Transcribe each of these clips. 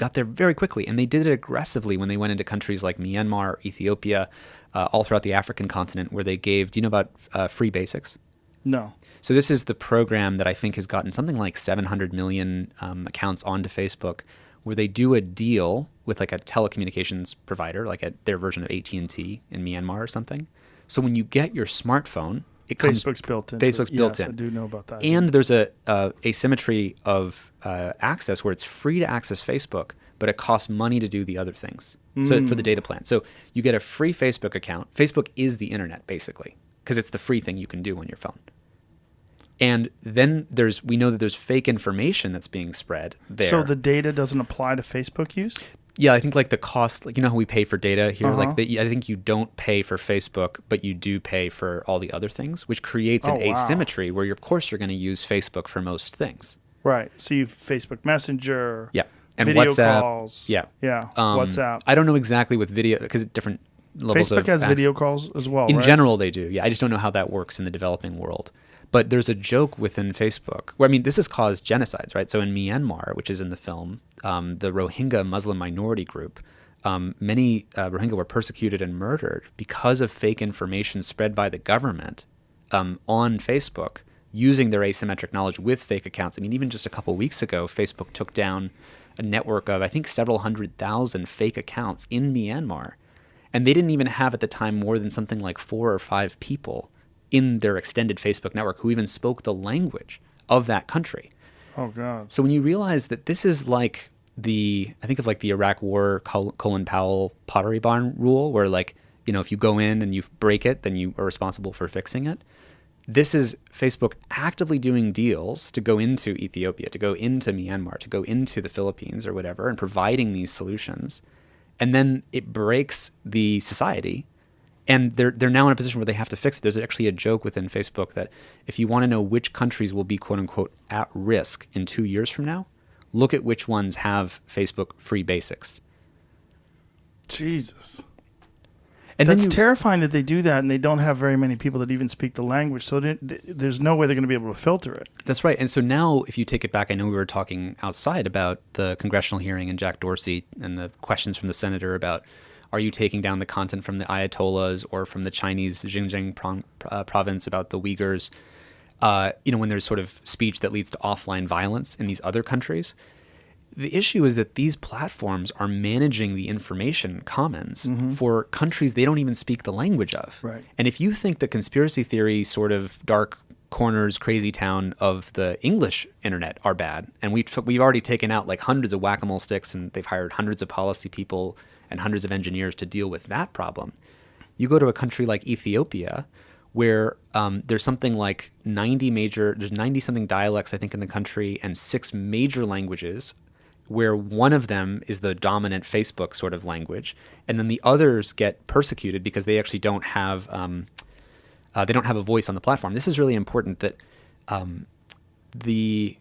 got there very quickly, and they did it aggressively when they went into countries like Myanmar, Ethiopia, all throughout the African continent, where they gave, do you know about Free Basics? No. So this is the program that I think has gotten something like 700 million accounts onto Facebook, where they do a deal with like a telecommunications provider, like their version of AT&T in Myanmar or something. So when you get your smartphone, it comes Facebook's built in. Facebook's built in. Yes, I do know about that. And there's a asymmetry of access where it's free to access Facebook, but it costs money to do the other things. So for the data plan. So you get a free Facebook account. Facebook is the internet, basically, because it's the free thing you can do on your phone. And then we know that there's fake information that's being spread there. So the data doesn't apply to Facebook use? Yeah, I think like the cost, like you know how we pay for data here? Like I think you don't pay for Facebook, but you do pay for all the other things, which creates an asymmetry where of course you're going to use Facebook for most things. Right. So you have Facebook Messenger. Yeah. And video WhatsApp. Calls. Yeah. Yeah. WhatsApp. I don't know exactly with video because different levels Facebook of has video calls as well, In right? general, they do. Yeah. I just don't know how that works in the developing world. But there's a joke within Facebook where, I mean, this has caused genocides, right? So in Myanmar, which is in the film, the Rohingya Muslim minority group, many Rohingya were persecuted and murdered because of fake information spread by the government on Facebook using their asymmetric knowledge with fake accounts. I mean, even just a couple weeks ago, Facebook took down a network of, I think, several 100,000 fake accounts in Myanmar. And they didn't even have at the time more than something like 4 or 5 people in their extended Facebook network who even spoke the language of that country. Oh, God. So when you realize that this is like I think of like the Iraq War Colin Powell Pottery Barn rule, where like, you know, if you go in and you break it, then you are responsible for fixing it. This is Facebook actively doing deals to go into Ethiopia, to go into Myanmar, to go into the Philippines or whatever, and providing these solutions. And then it breaks the society. And they're now in a position where they have to fix it. There's actually a joke within Facebook that if you want to know which countries will be, quote unquote, at risk in 2 years from now, look at which ones have Facebook Free Basics. Jesus. And that's terrifying that they do that and they don't have very many people that even speak the language. So there's no way they're going to be able to filter it. That's right. And so now if you take it back, I know we were talking outside about the congressional hearing and Jack Dorsey and the questions from the senator about, are you taking down the content from the Ayatollahs or from the Chinese Xinjiang province about the Uyghurs? You know, when there's sort of speech that leads to offline violence in these other countries. The issue is that these platforms are managing the information commons for countries they don't even speak the language of. Right. And if you think the conspiracy theory sort of dark corners, crazy town of the English internet are bad, and we've already taken out like hundreds of whack-a-mole sticks and they've hired hundreds of policy people and hundreds of engineers to deal with that problem. You go to a country like Ethiopia, where there's something like 90-something dialects, I think, in the country, and 6 major languages, where one of them is the dominant Facebook sort of language, and then the others get persecuted because they actually don't have a voice on the platform. This is really important that the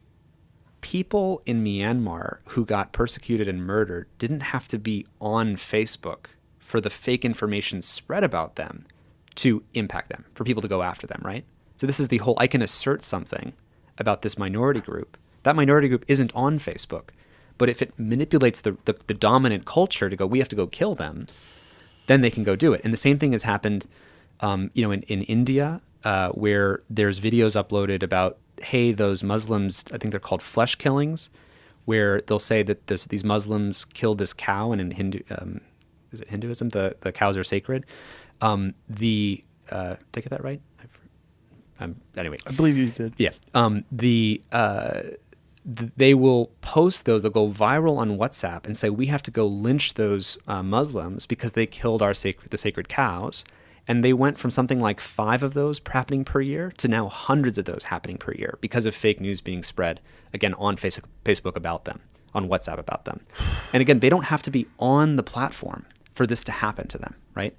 people in Myanmar who got persecuted and murdered didn't have to be on Facebook for the fake information spread about them to impact them, for people to go after them, right? So this is the whole, I can assert something about this minority group. That minority group isn't on Facebook, but if it manipulates the dominant culture to go, we have to go kill them, then they can go do it. And the same thing has happened, you know, in India, where there's videos uploaded about, hey, those Muslims, I think they're called flesh killings, where they'll say that these Muslims killed this cow, and in is it Hinduism? The cows are sacred. Did I get that right? Anyway, I believe you did. Yeah. They will post those. They'll go viral on WhatsApp and say, we have to go lynch those Muslims because they killed the sacred cows. And they went from something like 5 of those happening per year to now hundreds of those happening per year because of fake news being spread, again, on Facebook about them, on WhatsApp about them. And again, they don't have to be on the platform for this to happen to them, right?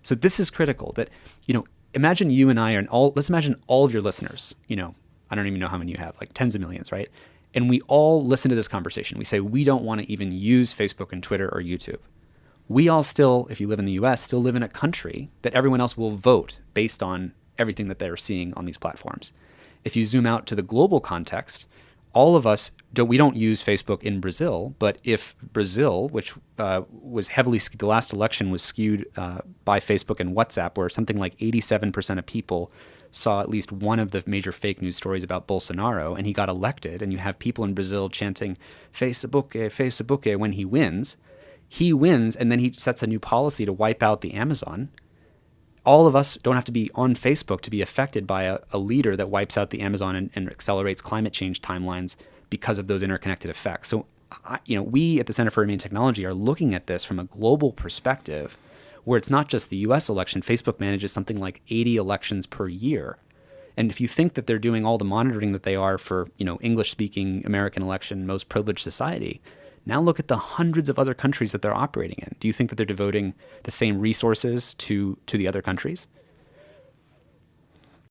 So this is critical that, you know, imagine you and I let's imagine all of your listeners, you know, I don't even know how many you have, like tens of millions, right? And we all listen to this conversation. We say, we don't want to even use Facebook and Twitter or YouTube. We all still, if you live in the US, still live in a country that everyone else will vote based on everything that they're seeing on these platforms. If you zoom out to the global context, all of us we don't use Facebook in Brazil, but if Brazil, which was heavily the last election was skewed by Facebook and WhatsApp, where something like 87% of people saw at least one of the major fake news stories about Bolsonaro, and he got elected, and you have people in Brazil chanting Facebook, Facebook when he wins, and then he sets a new policy to wipe out the Amazon. All of us don't have to be on Facebook to be affected by a leader that wipes out the Amazon and accelerates climate change timelines because of those interconnected effects. So, we at the Center for Humane Technology are looking at this from a global perspective, where it's not just the U.S. election. Facebook manages something like 80 elections per year. And if you think that they're doing all the monitoring that they are for, English-speaking American election, most privileged society, now look at the hundreds of other countries that they're operating in. Do you think that they're devoting the same resources to the other countries?